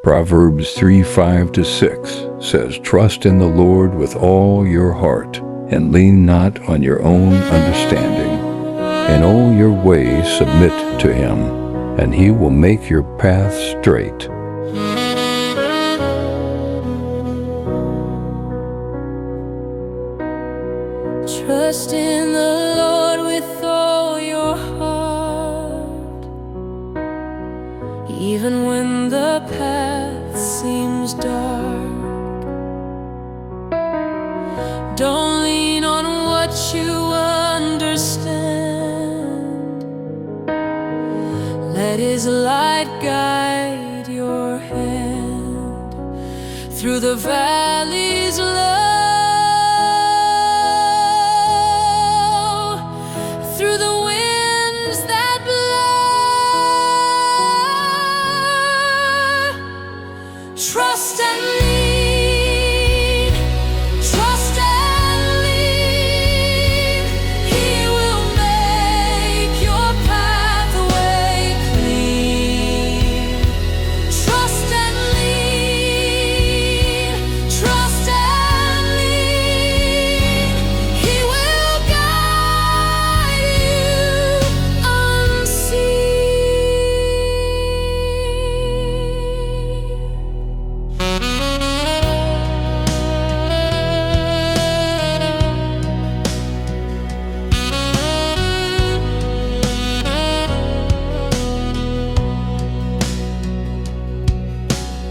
Proverbs 3:5-6 says, "Trust in the Lord with all your heart, and lean not on your own understanding. In all your ways submit to him, and he will make your path straight." Trust in the Lord with all your heart, even when the path seems dark. Don't lean on what you understand. Let his light guide your hand through the valleys low, through the winds that blow. Trust and lean, trust and lean. He will make your pathway clean. Trust and lean, trust and lean. He will guide you unseen.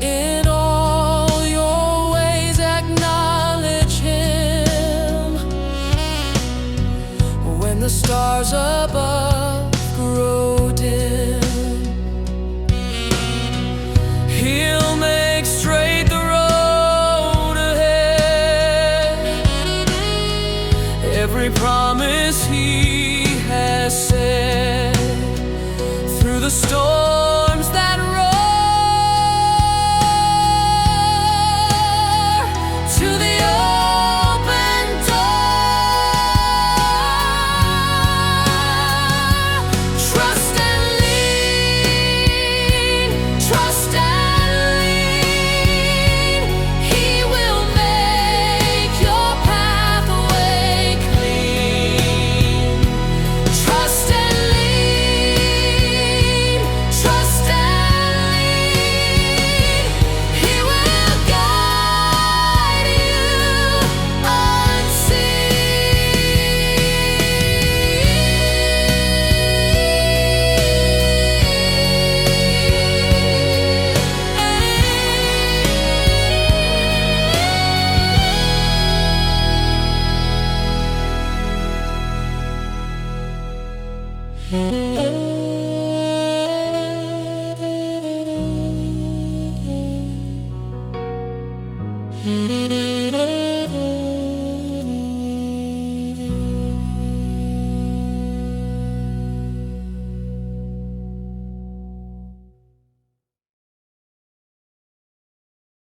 In all your ways acknowledge him. When the stars above grow dim, he'll make straight the road ahead. Every promise he has said, through the storms that roar, to the open door. Trust and lean, trust and lean. He will make your pathway clean. Trust and lean, trust and lean. He will guide you unseen.